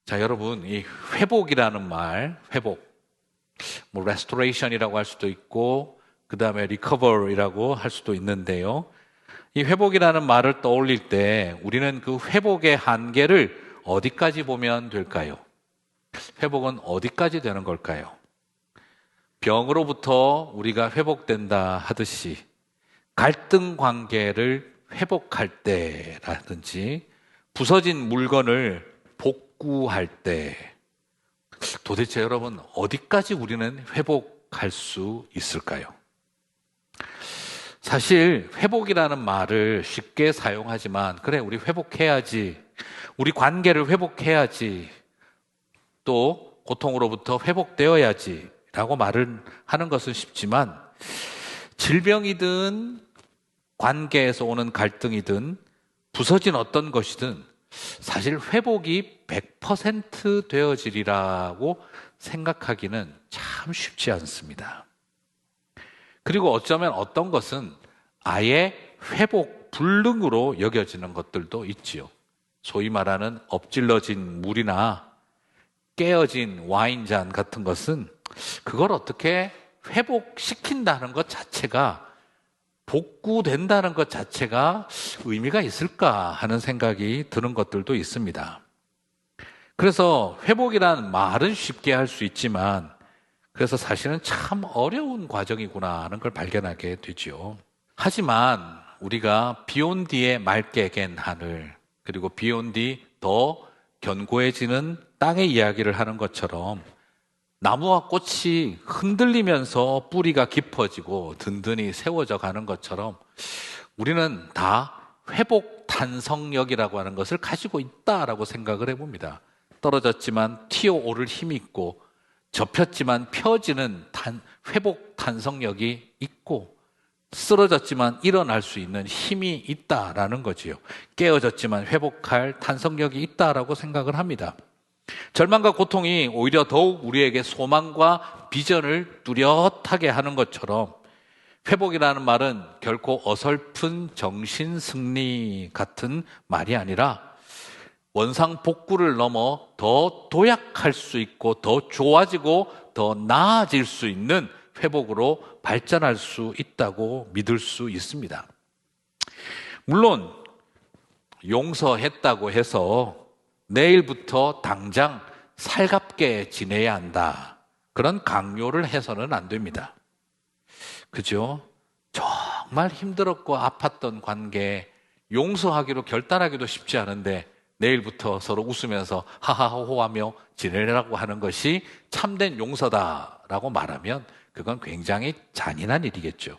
자, 여러분, 이 회복이라는 말, 회복, 뭐 restoration이라고 할 수도 있고, 그 다음에 recover이라고 할 수도 있는데요. 이 회복이라는 말을 떠올릴 때 우리는 그 회복의 한계를 어디까지 보면 될까요? 회복은 어디까지 되는 걸까요? 병으로부터 우리가 회복된다 하듯이 갈등 관계를 회복할 때라든지 부서진 물건을 복구할 때 도대체 여러분 어디까지 우리는 회복할 수 있을까요? 사실 회복이라는 말을 쉽게 사용하지만 그래 우리 회복해야지, 우리 관계를 회복해야지, 또 고통으로부터 회복되어야지 라고 말을 하는 것은 쉽지만 질병이든 관계에서 오는 갈등이든 부서진 어떤 것이든 사실 회복이 100% 되어지리라고 생각하기는 참 쉽지 않습니다. 그리고 어쩌면 어떤 것은 아예 회복 불능으로 여겨지는 것들도 있지요. 소위 말하는 엎질러진 물이나 깨어진 와인잔 같은 것은 그걸 어떻게 회복시킨다는 것 자체가, 복구된다는 것 자체가 의미가 있을까 하는 생각이 드는 것들도 있습니다. 그래서 회복이란 말은 쉽게 할 수 있지만 그래서 사실은 참 어려운 과정이구나 하는 걸 발견하게 되죠. 하지만 우리가 비온 뒤에 맑게 갠 하늘, 그리고 비온 뒤 더 견고해지는 땅의 이야기를 하는 것처럼 나무와 꽃이 흔들리면서 뿌리가 깊어지고 든든히 세워져 가는 것처럼 우리는 다 회복 탄성력이라고 하는 것을 가지고 있다라고 생각을 해봅니다. 떨어졌지만 튀어오를 힘이 있고 접혔지만 펴지는 회복 탄성력이 있고 쓰러졌지만 일어날 수 있는 힘이 있다라는 거지요. 깨어졌지만 회복할 탄성력이 있다라고 생각을 합니다. 절망과 고통이 오히려 더욱 우리에게 소망과 비전을 뚜렷하게 하는 것처럼 회복이라는 말은 결코 어설픈 정신 승리 같은 말이 아니라 원상복구를 넘어 더 도약할 수 있고 더 좋아지고 더 나아질 수 있는 회복으로 발전할 수 있다고 믿을 수 있습니다. 물론 용서했다고 해서 내일부터 당장 살갑게 지내야 한다, 그런 강요를 해서는 안 됩니다. 그죠? 정말 힘들었고 아팠던 관계 용서하기로 결단하기도 쉽지 않은데 내일부터 서로 웃으면서 하하호호하며 지내라고 하는 것이 참된 용서다라고 말하면 그건 굉장히 잔인한 일이겠죠.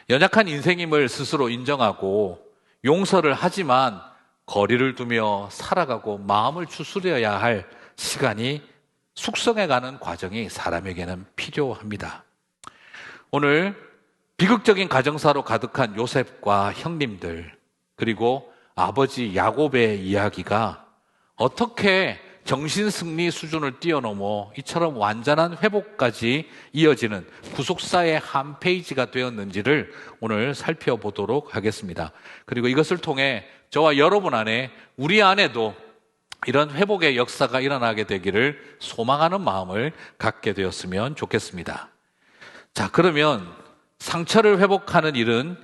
연약한 인생임을 스스로 인정하고 용서를 하지만 거리를 두며 살아가고 마음을 추스려야 할 시간이 숙성해가는 과정이 사람에게는 필요합니다. 오늘 비극적인 가정사로 가득한 요셉과 형님들, 그리고 아버지 야곱의 이야기가 어떻게 정신승리 수준을 뛰어넘어 이처럼 완전한 회복까지 이어지는 구속사의 한 페이지가 되었는지를 오늘 살펴보도록 하겠습니다. 그리고 이것을 통해 저와 여러분 안에, 우리 안에도 이런 회복의 역사가 일어나게 되기를 소망하는 마음을 갖게 되었으면 좋겠습니다. 자, 그러면 상처를 회복하는 일은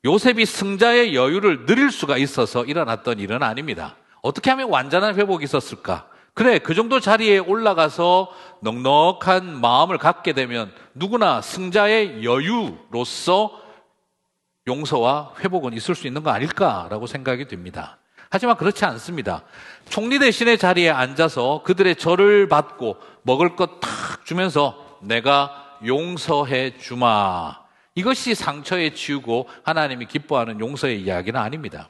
요셉이 승자의 여유를 누릴 수가 있어서 일어났던 일은 아닙니다. 어떻게 하면 완전한 회복이 있었을까? 그래, 그 정도 자리에 올라가서 넉넉한 마음을 갖게 되면 누구나 승자의 여유로서 용서와 회복은 있을 수 있는 거 아닐까라고 생각이 듭니다. 하지만 그렇지 않습니다. 총리 대신의 자리에 앉아서 그들의 절을 받고 먹을 것 탁 주면서 내가 용서해 주마, 이것이 상처에 치우고 하나님이 기뻐하는 용서의 이야기는 아닙니다.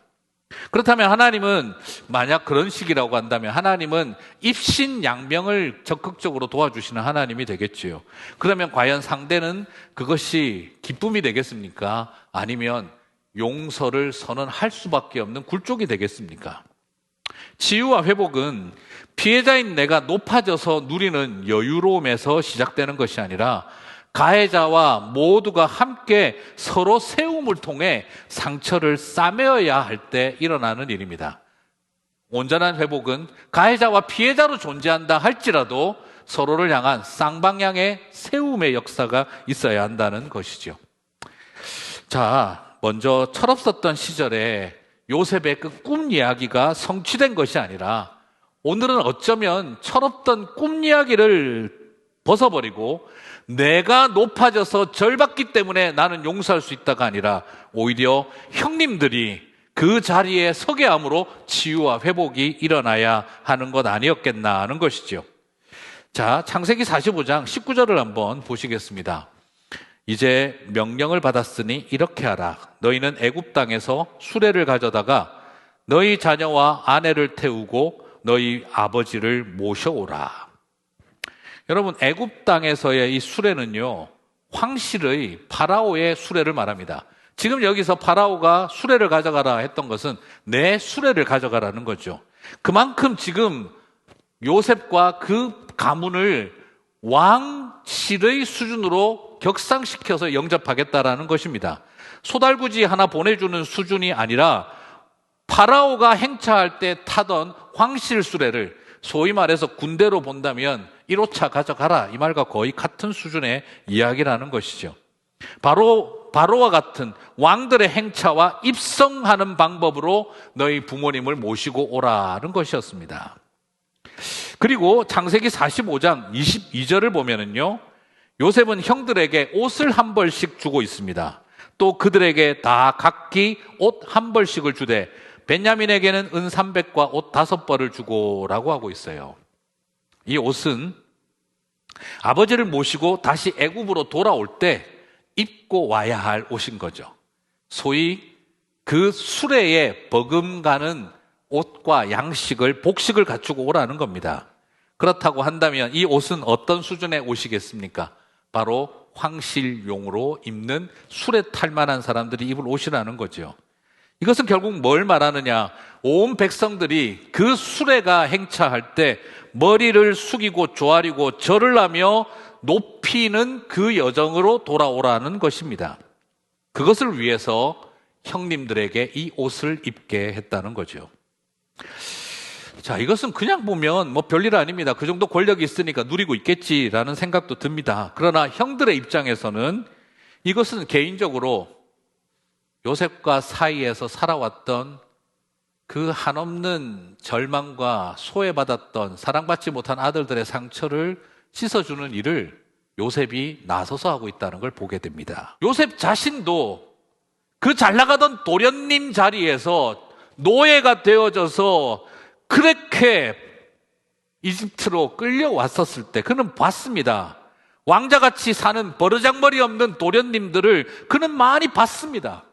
그렇다면 하나님은, 만약 그런 식이라고 한다면 하나님은 입신양명을 적극적으로 도와주시는 하나님이 되겠지요. 그러면 과연 상대는 그것이 기쁨이 되겠습니까? 아니면 용서를 선언할 수밖에 없는 굴욕이 되겠습니까? 치유와 회복은 피해자인 내가 높아져서 누리는 여유로움에서 시작되는 것이 아니라 가해자와 모두가 함께 서로 세움을 통해 상처를 싸매어야 할 때 일어나는 일입니다. 온전한 회복은 가해자와 피해자로 존재한다 할지라도 서로를 향한 쌍방향의 세움의 역사가 있어야 한다는 것이죠. 자, 먼저 철없었던 시절에 요셉의 그 꿈 이야기가 성취된 것이 아니라 오늘은 어쩌면 철없던 꿈 이야기를 벗어버리고 내가 높아져서 절받기 때문에 나는 용서할 수 있다가 아니라 오히려 형님들이 그 자리에 서게 함으로 치유와 회복이 일어나야 하는 것 아니었겠나 하는 것이죠. 자, 창세기 45장 19절을 한번 보시겠습니다. 이제 명령을 받았으니 이렇게 하라. 너희는 애굽 땅에서 수레를 가져다가 너희 자녀와 아내를 태우고 너희 아버지를 모셔오라. 여러분, 애굽 땅에서의 이 수레는요, 황실의 파라오의 수레를 말합니다. 지금 여기서 파라오가 수레를 가져가라 했던 것은 내 수레를 가져가라는 거죠. 그만큼 지금 요셉과 그 가문을 왕실의 수준으로 격상시켜서 영접하겠다라는 것입니다. 소달구지 하나 보내주는 수준이 아니라 파라오가 행차할 때 타던 황실 수레를 소위 말해서 군대로 본다면 1호차 가져가라, 이 말과 거의 같은 수준의 이야기라는 것이죠. 바로와 같은 왕들의 행차와 입성하는 방법으로 너희 부모님을 모시고 오라는 것이었습니다. 그리고 창세기 45장 22절을 보면은요, 요셉은 형들에게 옷을 한 벌씩 주고 있습니다. 또 그들에게 다 각기 옷 한 벌씩을 주되 베냐민에게는 은 300과 옷 5벌을 주고라고 하고 있어요. 이 옷은 아버지를 모시고 다시 애굽으로 돌아올 때 입고 와야 할 옷인 거죠. 소위 그 수레에 버금가는 옷과 양식을, 복식을 갖추고 오라는 겁니다. 그렇다고 한다면 이 옷은 어떤 수준의 옷이겠습니까? 바로 황실용으로 입는 수레 탈 만한 사람들이 입을 옷이라는 거죠. 이것은 결국 뭘 말하느냐? 온 백성들이 그 수레가 행차할 때 머리를 숙이고 조아리고 절을 하며 높이는 그 여정으로 돌아오라는 것입니다. 그것을 위해서 형님들에게 이 옷을 입게 했다는 거죠. 자, 이것은 그냥 보면 뭐 별일 아닙니다. 그 정도 권력이 있으니까 누리고 있겠지라는 생각도 듭니다. 그러나 형들의 입장에서는 이것은 개인적으로 요셉과 사이에서 살아왔던 그 한없는 절망과 소외받았던 사랑받지 못한 아들들의 상처를 씻어주는 일을 요셉이 나서서 하고 있다는 걸 보게 됩니다. 요셉 자신도 그 잘나가던 도련님 자리에서 노예가 되어져서 그렇게 이집트로 끌려왔었을 때 그는 봤습니다. 왕자같이 사는 버르장머리 없는 도련님들을 그는 많이 봤습니다.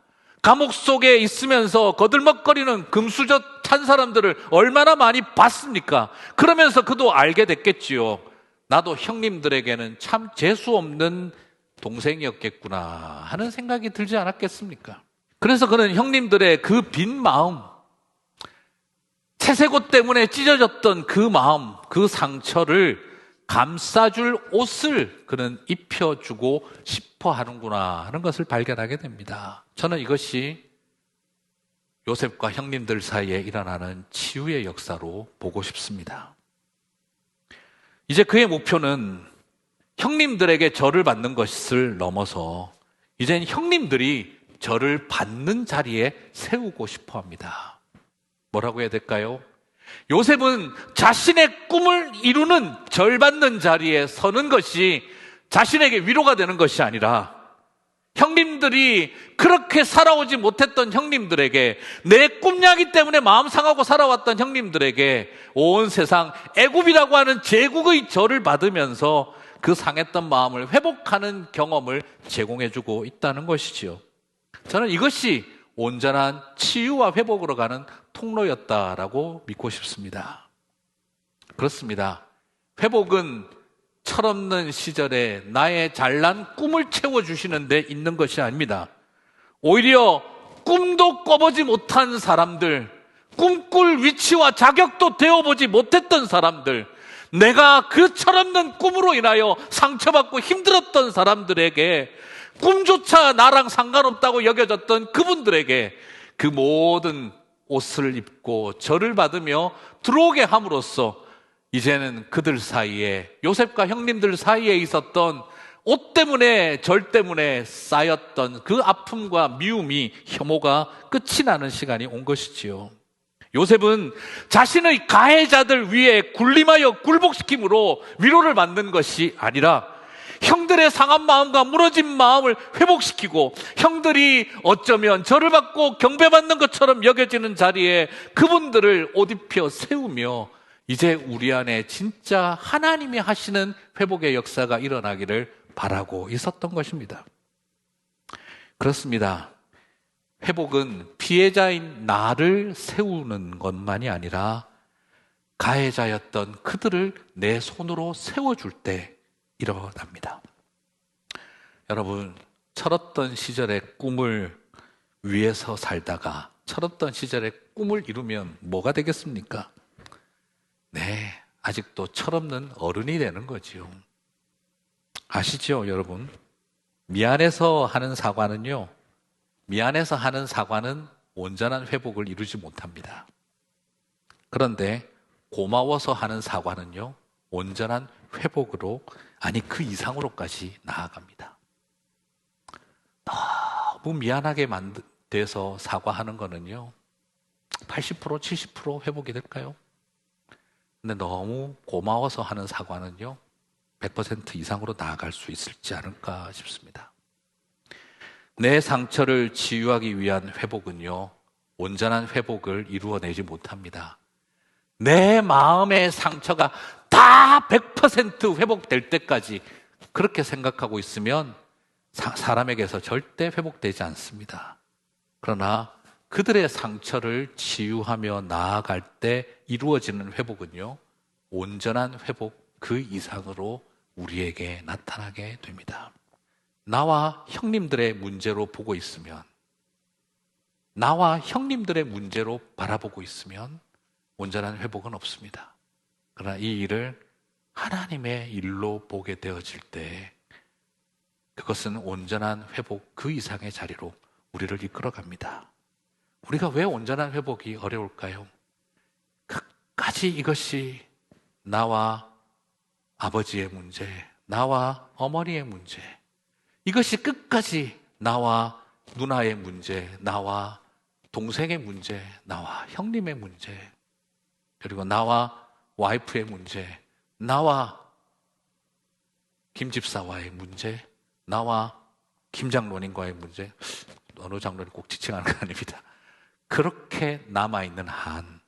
감옥 속에 있으면서 거들먹거리는 금수저 찬 사람들을 얼마나 많이 봤습니까? 그러면서 그도 알게 됐겠지요. 나도 형님들에게는 참 재수없는 동생이었겠구나 하는 생각이 들지 않았겠습니까? 그래서 그는 형님들의 그 빈 마음, 채색옷 때문에 찢어졌던 그 마음, 그 상처를 감싸줄 옷을 그는 입혀주고 싶어 하는구나 하는 것을 발견하게 됩니다. 저는 이것이 요셉과 형님들 사이에 일어나는 치유의 역사로 보고 싶습니다. 이제 그의 목표는 형님들에게 절을 받는 것을 넘어서 이젠 형님들이 절을 받는 자리에 세우고 싶어 합니다. 뭐라고 해야 될까요? 요셉은 자신의 꿈을 이루는 절 받는 자리에 서는 것이 자신에게 위로가 되는 것이 아니라 형님들이 그렇게 살아오지 못했던 형님들에게, 내 꿈야기 때문에 마음 상하고 살아왔던 형님들에게 온 세상 애굽이라고 하는 제국의 절을 받으면서 그 상했던 마음을 회복하는 경험을 제공해주고 있다는 것이지요. 저는 이것이 온전한 치유와 회복으로 가는 통로였다라고 믿고 싶습니다. 그렇습니다. 회복은 철없는 시절에 나의 잘난 꿈을 채워주시는 데 있는 것이 아닙니다. 오히려 꿈도 꿔보지 못한 사람들, 꿈꿀 위치와 자격도 되어보지 못했던 사람들, 내가 그 철없는 꿈으로 인하여 상처받고 힘들었던 사람들에게, 꿈조차 나랑 상관없다고 여겨졌던 그분들에게 그 모든 옷을 입고 절을 받으며 들어오게 함으로써 이제는 그들 사이에, 요셉과 형님들 사이에 있었던 옷 때문에, 절 때문에 쌓였던 그 아픔과 미움이, 혐오가 끝이 나는 시간이 온 것이지요. 요셉은 자신의 가해자들 위에 군림하여 굴복시킴으로 위로를 받는 것이 아니라 형들의 상한 마음과 무너진 마음을 회복시키고, 형들이 어쩌면 절을 받고 경배받는 것처럼 여겨지는 자리에 그분들을 옷 입혀 세우며 이제 우리 안에 진짜 하나님이 하시는 회복의 역사가 일어나기를 바라고 있었던 것입니다. 그렇습니다. 회복은 피해자인 나를 세우는 것만이 아니라 가해자였던 그들을 내 손으로 세워줄 때 일어납니다. 여러분, 철없던 시절의 꿈을 위해서 살다가 철없던 시절의 꿈을 이루면 뭐가 되겠습니까? 네, 아직도 철없는 어른이 되는 거지요. 아시죠, 여러분? 미안해서 하는 사과는요, 미안해서 하는 사과는 온전한 회복을 이루지 못합니다. 그런데 고마워서 하는 사과는요, 온전한 회복으로, 아니 그 이상으로까지 나아갑니다. 너무 미안하게 돼서 사과하는 거는요, 80%, 70% 회복이 될까요? 근데 너무 고마워서 하는 사과는요, 100% 이상으로 나아갈 수 있을지 않을까 싶습니다. 내 상처를 치유하기 위한 회복은요, 온전한 회복을 이루어내지 못합니다. 내 마음의 상처가 다 100% 회복될 때까지 그렇게 생각하고 있으면 사람에게서 절대 회복되지 않습니다. 그러나 그들의 상처를 치유하며 나아갈 때 이루어지는 회복은요, 온전한 회복 그 이상으로 우리에게 나타나게 됩니다. 나와 형님들의 문제로 보고 있으면, 나와 형님들의 문제로 바라보고 있으면 온전한 회복은 없습니다. 그러나 이 일을 하나님의 일로 보게 되어질 때 그것은 온전한 회복 그 이상의 자리로 우리를 이끌어갑니다. 우리가 왜 온전한 회복이 어려울까요? 끝까지 이것이 나와 아버지의 문제, 나와 어머니의 문제, 이것이 끝까지 나와 누나의 문제, 나와 동생의 문제, 나와 형님의 문제, 그리고 나와 와이프의 문제, 나와 김집사와의 문제, 나와 김장로님과의 문제, 어느 장로님 꼭 지칭하는 건 아닙니다. 그렇게 남아있는 한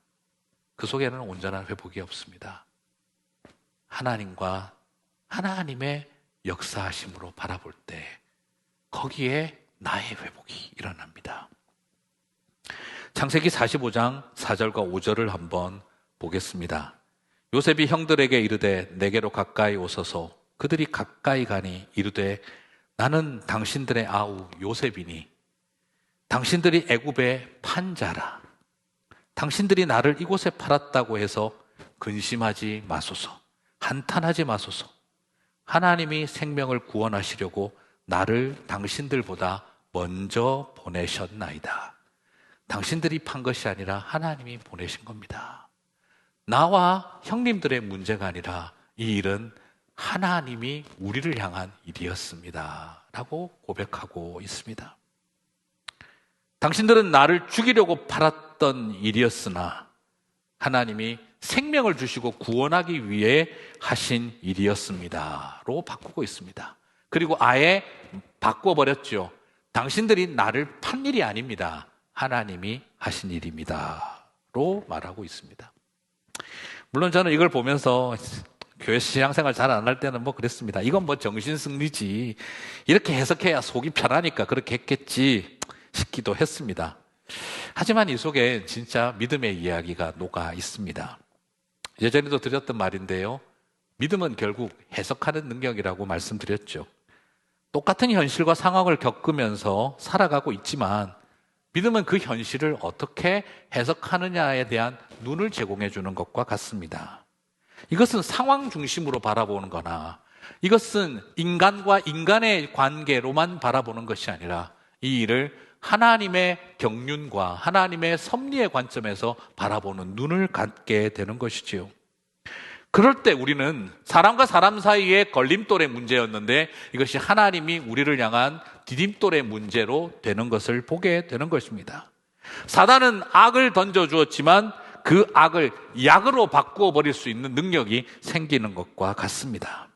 그 속에는 온전한 회복이 없습니다. 하나님과 하나님의 역사하심으로 바라볼 때 거기에 나의 회복이 일어납니다. 창세기 45장 4절과 5절을 한번 보겠습니다. 요셉이 형들에게 이르되 내게로 가까이 오소서. 그들이 가까이 가니 이르되 나는 당신들의 아우 요셉이니 당신들이 애굽의 판자라. 당신들이 나를 이곳에 팔았다고 해서 근심하지 마소서. 한탄하지 마소서. 하나님이 생명을 구원하시려고 나를 당신들보다 먼저 보내셨나이다. 당신들이 판 것이 아니라 하나님이 보내신 겁니다. 나와 형님들의 문제가 아니라 이 일은 하나님이 우리를 향한 일이었습니다. 라고 고백하고 있습니다. 당신들은 나를 죽이려고 팔았던 일이었으나 하나님이 생명을 주시고 구원하기 위해 하신 일이었습니다.로 바꾸고 있습니다. 그리고 아예 바꿔버렸죠. 당신들이 나를 판 일이 아닙니다. 하나님이 하신 일입니다.로 말하고 있습니다. 물론 저는 이걸 보면서 교회 신앙생활 잘 안 할 때는 그랬습니다. 이건 정신승리지. 이렇게 해석해야 속이 편하니까 그렇게 했겠지 싶기도 했습니다. 하지만 이 속에 진짜 믿음의 이야기가 녹아 있습니다. 예전에도 드렸던 말인데요. 믿음은 결국 해석하는 능력이라고 말씀드렸죠. 똑같은 현실과 상황을 겪으면서 살아가고 있지만 믿음은 그 현실을 어떻게 해석하느냐에 대한 눈을 제공해 주는 것과 같습니다. 이것은 상황 중심으로 바라보는 거나 이것은 인간과 인간의 관계로만 바라보는 것이 아니라 이 일을 하나님의 경륜과 하나님의 섭리의 관점에서 바라보는 눈을 갖게 되는 것이지요. 그럴 때 우리는 사람과 사람 사이의 걸림돌의 문제였는데 이것이 하나님이 우리를 향한 디딤돌의 문제로 되는 것을 보게 되는 것입니다. 사단은 악을 던져주었지만 그 악을 약으로 바꾸어 버릴 수 있는 능력이 생기는 것과 같습니다.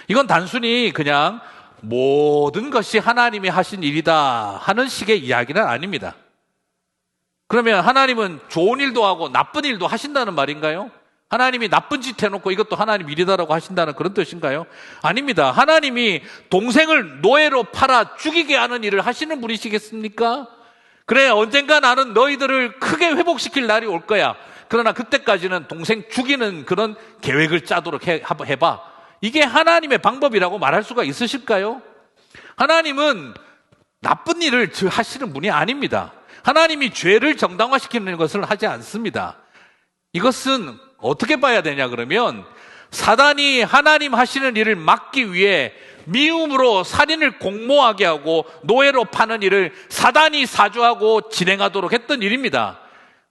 이건 단순히 그냥 모든 것이 하나님이 하신 일이다 하는 식의 이야기는 아닙니다. 그러면 하나님은 좋은 일도 하고 나쁜 일도 하신다는 말인가요? 하나님이 나쁜 짓 해놓고 이것도 하나님 일이다라고 하신다는 그런 뜻인가요? 아닙니다. 하나님이 동생을 노예로 팔아 죽이게 하는 일을 하시는 분이시겠습니까? 그래, 언젠가 나는 너희들을 크게 회복시킬 날이 올 거야. 그러나 그때까지는 동생 죽이는 그런 계획을 짜도록 해봐. 이게 하나님의 방법이라고 말할 수가 있으실까요? 하나님은 나쁜 일을 하시는 분이 아닙니다. 하나님이 죄를 정당화시키는 것을 하지 않습니다. 이것은 어떻게 봐야 되냐 그러면 사단이 하나님 하시는 일을 막기 위해 미움으로 살인을 공모하게 하고 노예로 파는 일을 사단이 사주하고 진행하도록 했던 일입니다.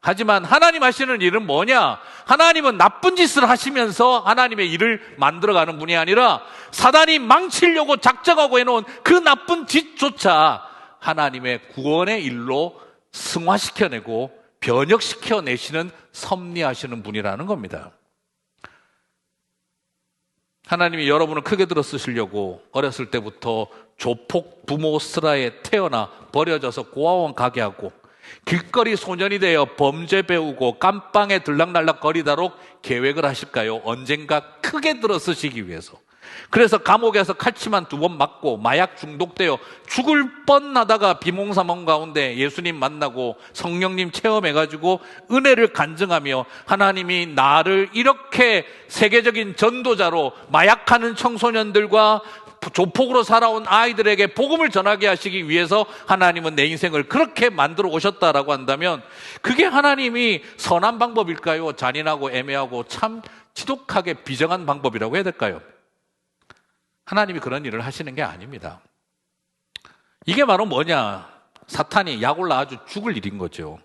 하지만 하나님 하시는 일은 뭐냐? 하나님은 나쁜 짓을 하시면서 하나님의 일을 만들어가는 분이 아니라 사단이 망치려고 작정하고 해놓은 그 나쁜 짓조차 하나님의 구원의 일로 승화시켜내고 변혁시켜내시는 섭리하시는 분이라는 겁니다. 하나님이 여러분을 크게 들어 쓰시려고 어렸을 때부터 조폭 부모 슬하에 태어나 버려져서 고아원 가게 하고 길거리 소년이 되어 범죄 배우고 깜빵에 들락날락 거리도록 계획을 하실까요? 언젠가 크게 들어 쓰시기 위해서. 그래서 감옥에서 칼치만 2번 맞고 마약 중독되어 죽을 뻔하다가 비몽사몽 가운데 예수님 만나고 성령님 체험해가지고 은혜를 간증하며 하나님이 나를 이렇게 세계적인 전도자로 마약하는 청소년들과 조폭으로 살아온 아이들에게 복음을 전하게 하시기 위해서 하나님은 내 인생을 그렇게 만들어 오셨다라고 한다면 그게 하나님이 선한 방법일까요? 잔인하고 애매하고 참 지독하게 비정한 방법이라고 해야 될까요? 하나님이 그런 일을 하시는 게 아닙니다. 이게 바로 뭐냐? 사탄이 약 올라 아주 죽을 일인 거죠.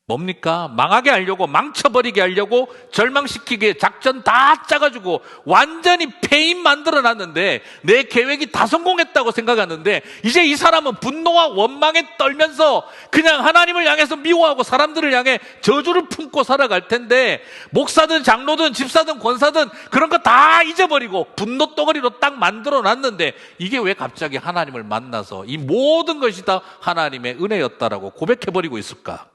뭡니까? 망하게 하려고, 망쳐버리게 하려고, 절망시키게 작전 다 짜가지고 완전히 폐인 만들어놨는데 내 계획이 다 성공했다고 생각하는데 이제 이 사람은 분노와 원망에 떨면서 그냥 하나님을 향해서 미워하고 사람들을 향해 저주를 품고 살아갈 텐데 목사든 장로든 집사든 권사든 그런 거 다 잊어버리고 분노 덩어리로 딱 만들어놨는데 이게 왜 갑자기 하나님을 만나서 이 모든 것이 다 하나님의 은혜였다라고 고백해버리고 있을까?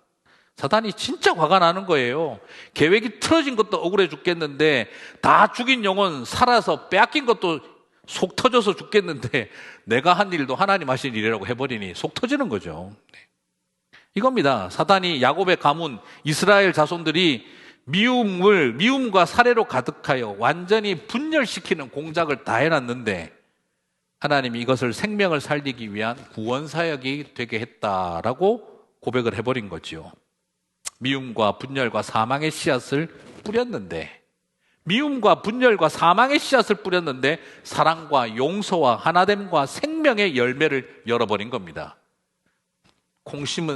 사단이 진짜 화가 나는 거예요. 계획이 틀어진 것도 억울해 죽겠는데 다 죽인 영혼 살아서 빼앗긴 것도 속 터져서 죽겠는데 내가 한 일도 하나님 하신 일이라고 해버리니 속 터지는 거죠. 이겁니다. 사단이 야곱의 가문 이스라엘 자손들이 미움과 살해로 가득하여 완전히 분열시키는 공작을 다 해놨는데 하나님이 이것을 생명을 살리기 위한 구원 사역이 되게 했다라고 고백을 해버린 거죠. 미움과 분열과 사망의 씨앗을 뿌렸는데 미움과 분열과 사망의 씨앗을 뿌렸는데 사랑과 용서와 하나됨과 생명의 열매를 열어버린 겁니다.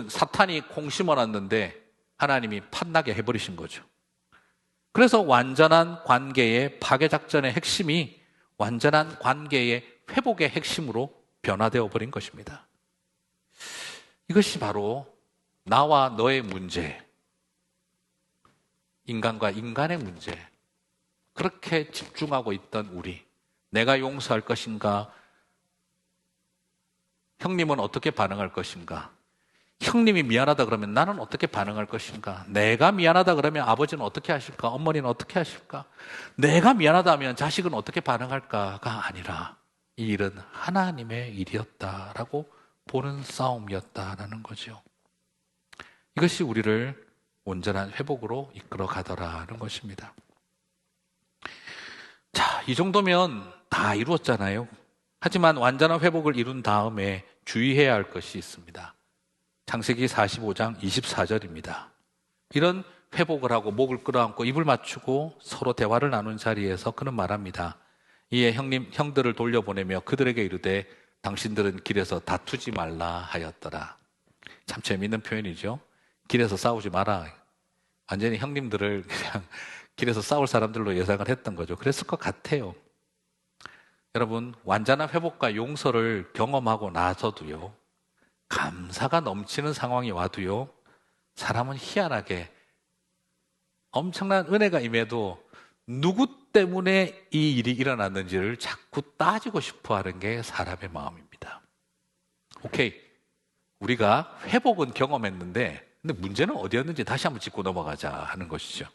사탄이 콩 심어놨는데 하나님이 팥나게 해버리신 거죠. 그래서 완전한 관계의 파괴작전의 핵심이 완전한 관계의 회복의 핵심으로 변화되어 버린 것입니다. 이것이 바로 나와 너의 문제, 인간과 인간의 문제, 그렇게 집중하고 있던 우리, 내가 용서할 것인가? 형님은 어떻게 반응할 것인가? 형님이 미안하다 그러면 나는 어떻게 반응할 것인가? 내가 미안하다 그러면 아버지는 어떻게 하실까? 어머니는 어떻게 하실까? 내가 미안하다 하면 자식은 어떻게 반응할까가 아니라 이 일은 하나님의 일이었다라고 보는 싸움이었다라는 거죠. 이것이 우리를 온전한 회복으로 이끌어 가더라는 것입니다. 자, 이 정도면 다 이루었잖아요. 하지만 완전한 회복을 이룬 다음에 주의해야 할 것이 있습니다. 창세기 45장 24절입니다. 이런 회복을 하고 목을 끌어안고 입을 맞추고 서로 대화를 나눈 자리에서 그는 말합니다. 이에 형들을 돌려보내며 그들에게 이르되 당신들은 길에서 다투지 말라 하였더라. 참 재미있는 표현이죠. 길에서 싸우지 마라. 완전히 형님들을 그냥 길에서 싸울 사람들로 예상을 했던 거죠. 그랬을 것 같아요. 여러분, 완전한 회복과 용서를 경험하고 나서도요, 감사가 넘치는 상황이 와도요, 사람은 희한하게 엄청난 은혜가 임해도 누구 때문에 이 일이 일어났는지를 자꾸 따지고 싶어 하는 게 사람의 마음입니다. 오케이. 우리가 회복은 경험했는데, 근데 문제는 어디였는지 다시 한번 짚고 넘어가자 하는 것이죠.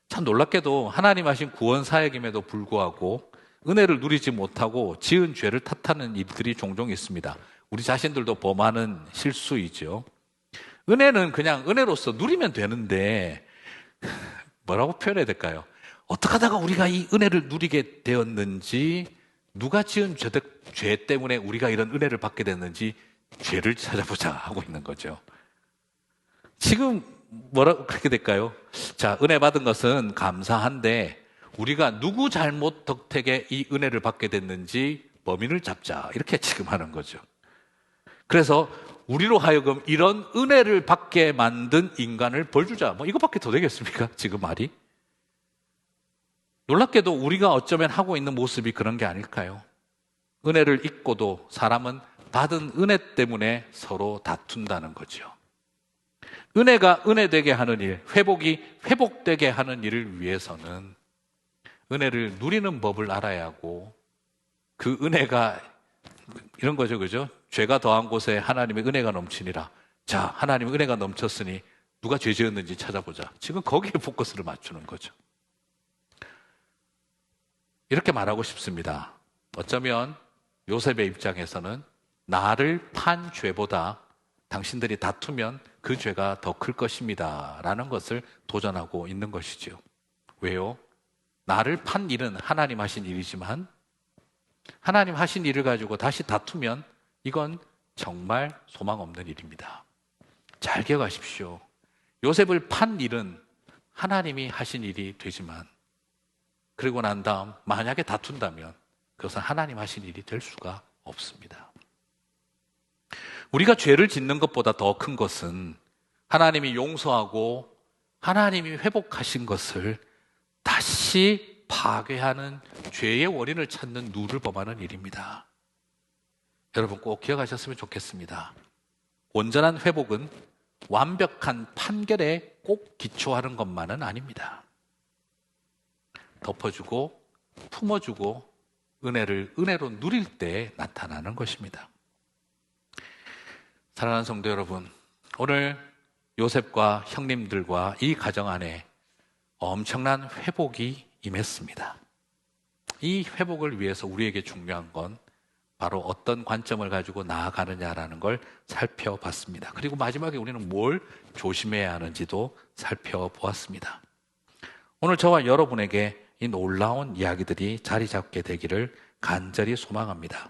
참 놀랍게도 하나님 하신 구원 사역임에도 불구하고 은혜를 누리지 못하고 지은 죄를 탓하는 일들이 종종 있습니다. 우리 자신들도 범하는 실수이죠. 은혜는 그냥 은혜로서 누리면 되는데 뭐라고 표현해야 될까요? 어떻게 하다가 우리가 이 은혜를 누리게 되었는지, 누가 지은 죄 때문에 우리가 이런 은혜를 받게 됐는지 죄를 찾아보자 하고 있는 거죠. 지금 뭐라고 그렇게 될까요? 자, 은혜 받은 것은 감사한데 우리가 누구 잘못 덕택에 이 은혜를 받게 됐는지 범인을 잡자, 이렇게 지금 하는 거죠. 그래서 우리로 하여금 이런 은혜를 받게 만든 인간을 벌주자, 뭐 이것밖에 더 되겠습니까? 지금 말이. 놀랍게도 우리가 어쩌면 하고 있는 모습이 그런 게 아닐까요? 은혜를 잊고도 사람은 받은 은혜 때문에 서로 다툰다는 거죠. 은혜가 은혜되게 하는 일, 회복이 회복되게 하는 일을 위해서는 은혜를 누리는 법을 알아야 하고, 그 은혜가 이런 거죠, 그죠? 죄가 더한 곳에 하나님의 은혜가 넘치니라. 자, 하나님의 은혜가 넘쳤으니 누가 죄 지었는지 찾아보자. 지금 거기에 포커스를 맞추는 거죠. 이렇게 말하고 싶습니다. 어쩌면 요셉의 입장에서는 나를 판 죄보다 당신들이 다투면 그 죄가 더 클 것입니다 라는 것을 도전하고 있는 것이죠. 왜요? 나를 판 일은 하나님 하신 일이지만 하나님 하신 일을 가지고 다시 다투면 이건 정말 소망 없는 일입니다. 잘 기억하십시오. 요셉을 판 일은 하나님이 하신 일이 되지만, 그리고 난 다음 만약에 다툰다면 그것은 하나님 하신 일이 될 수가 없습니다. 우리가 죄를 짓는 것보다 더 큰 것은 하나님이 용서하고 하나님이 회복하신 것을 다시 파괴하는 죄의 원인을 찾는 누를 범하는 일입니다. 여러분 꼭 기억하셨으면 좋겠습니다. 온전한 회복은 완벽한 판결에 꼭 기초하는 것만은 아닙니다. 덮어주고 품어주고 은혜를 은혜로 누릴 때 나타나는 것입니다. 사랑하는 성도 여러분, 오늘 요셉과 형님들과 이 가정 안에 엄청난 회복이 임했습니다. 이 회복을 위해서 우리에게 중요한 건 바로 어떤 관점을 가지고 나아가느냐라는 걸 살펴봤습니다. 그리고 마지막에 우리는 뭘 조심해야 하는지도 살펴보았습니다. 오늘 저와 여러분에게 이 놀라운 이야기들이 자리 잡게 되기를 간절히 소망합니다.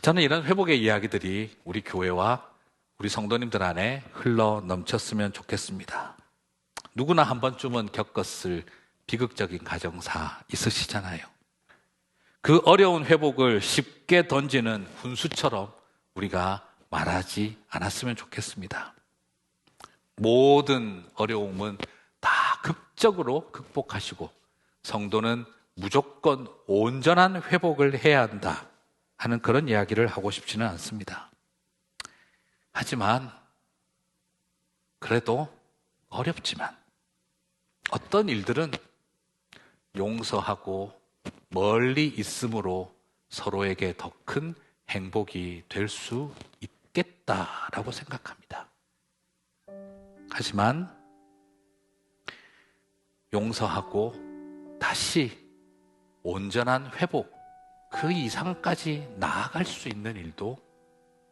저는 이런 회복의 이야기들이 우리 교회와 우리 성도님들 안에 흘러 넘쳤으면 좋겠습니다. 누구나 한 번쯤은 겪었을 비극적인 가정사 있으시잖아요. 그 어려운 회복을 쉽게 던지는 훈수처럼 우리가 말하지 않았으면 좋겠습니다. 모든 어려움은 다 극적으로 극복하시고 성도는 무조건 온전한 회복을 해야 한다 하는 그런 이야기를 하고 싶지는 않습니다. 하지만 그래도 어렵지만 어떤 일들은 용서하고 멀리 있음으로 서로에게 더 큰 행복이 될 수 있겠다라고 생각합니다. 하지만 용서하고 다시 온전한 회복, 그 이상까지 나아갈 수 있는 일도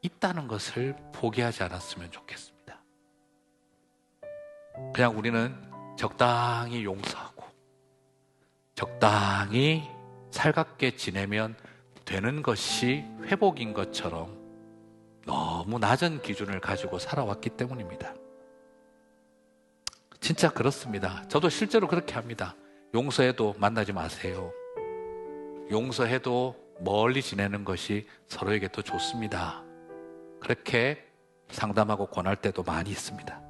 있다는 것을 포기하지 않았으면 좋겠습니다. 그냥 우리는 적당히 용서하고 적당히 살갑게 지내면 되는 것이 회복인 것처럼 너무 낮은 기준을 가지고 살아왔기 때문입니다. 진짜 그렇습니다. 저도 실제로 그렇게 합니다. 용서해도 만나지 마세요. 용서해도 멀리 지내는 것이 서로에게 더 좋습니다. 그렇게 상담하고 권할 때도 많이 있습니다.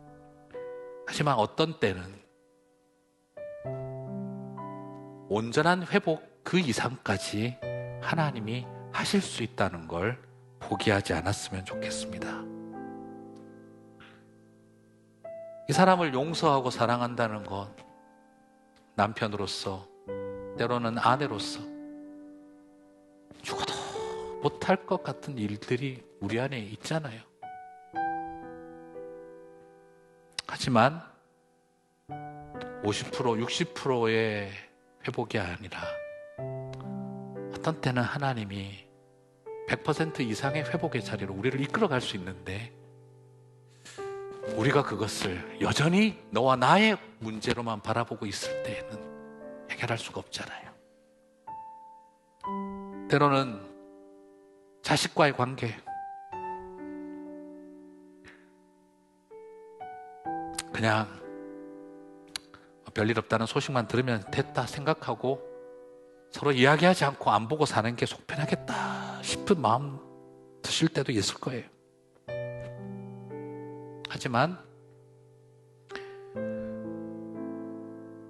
하지만 어떤 때는 온전한 회복 그 이상까지 하나님이 하실 수 있다는 걸 포기하지 않았으면 좋겠습니다. 이 사람을 용서하고 사랑한다는 건 남편으로서, 때로는 아내로서 죽어도 못할 것 같은 일들이 우리 안에 있잖아요. 하지만 50%, 60%의 회복이 아니라 어떤 때는 하나님이 100% 이상의 회복의 자리로 우리를 이끌어갈 수 있는데 우리가 그것을 여전히 너와 나의 문제로만 바라보고 있을 때에는 해결할 수가 없잖아요. 때로는 자식과의 관계, 그냥 별일 없다는 소식만 들으면 됐다 생각하고 서로 이야기하지 않고 안 보고 사는 게 속편하겠다 싶은 마음 드실 때도 있을 거예요. 하지만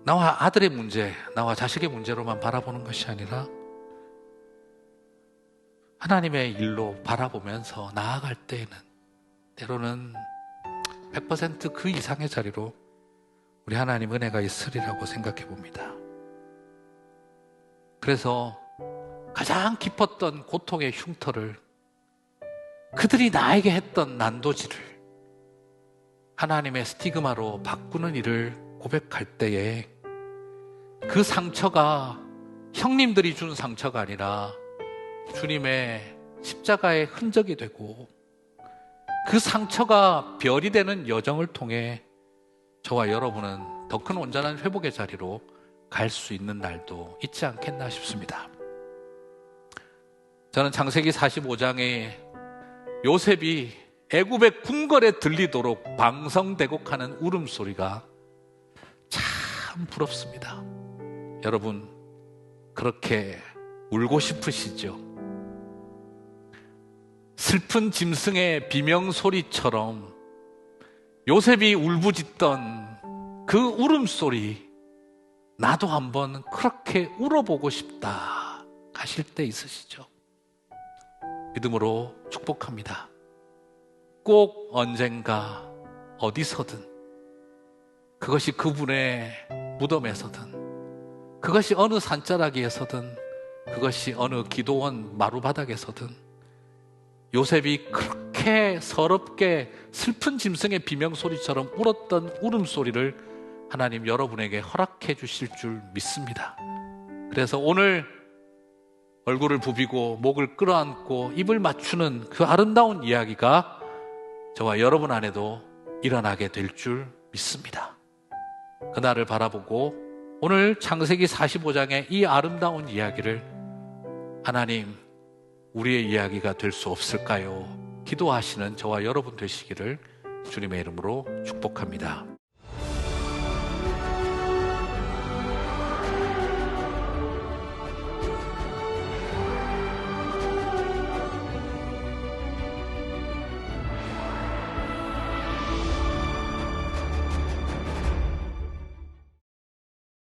나와 아들의 문제, 나와 자식의 문제로만 바라보는 것이 아니라 하나님의 일로 바라보면서 나아갈 때에는 때로는 100% 그 이상의 자리로 우리 하나님 은혜가 있으리라고 생각해 봅니다. 그래서 가장 깊었던 고통의 흉터를, 그들이 나에게 했던 난도질을 하나님의 스티그마로 바꾸는 일을 고백할 때에 그 상처가 형님들이 준 상처가 아니라 주님의 십자가의 흔적이 되고 그 상처가 별이 되는 여정을 통해 저와 여러분은 더 큰 온전한 회복의 자리로 갈 수 있는 날도 있지 않겠나 싶습니다. 저는 창세기 45장에 요셉이 애굽의 궁궐에 들리도록 방성대곡하는 울음소리가 참 부럽습니다. 여러분, 그렇게 울고 싶으시죠? 슬픈 짐승의 비명소리처럼 요셉이 울부짖던 그 울음소리, 나도 한번 그렇게 울어보고 싶다 하실 때 있으시죠? 믿음으로 축복합니다. 꼭 언젠가 어디서든, 그것이 그분의 무덤에서든, 그것이 어느 산자락에서든, 그것이 어느 기도원 마루바닥에서든 요셉이 그렇게 서럽게 슬픈 짐승의 비명소리처럼 울었던 울음소리를 하나님 여러분에게 허락해 주실 줄 믿습니다. 그래서 오늘 얼굴을 부비고 목을 끌어안고 입을 맞추는 그 아름다운 이야기가 저와 여러분 안에도 일어나게 될 줄 믿습니다. 그날을 바라보고 오늘 창세기 45장의 이 아름다운 이야기를 하나님, 우리의 이야기가 될 수 없을까요? 기도하시는 저와 여러분 되시기를 주님의 이름으로 축복합니다.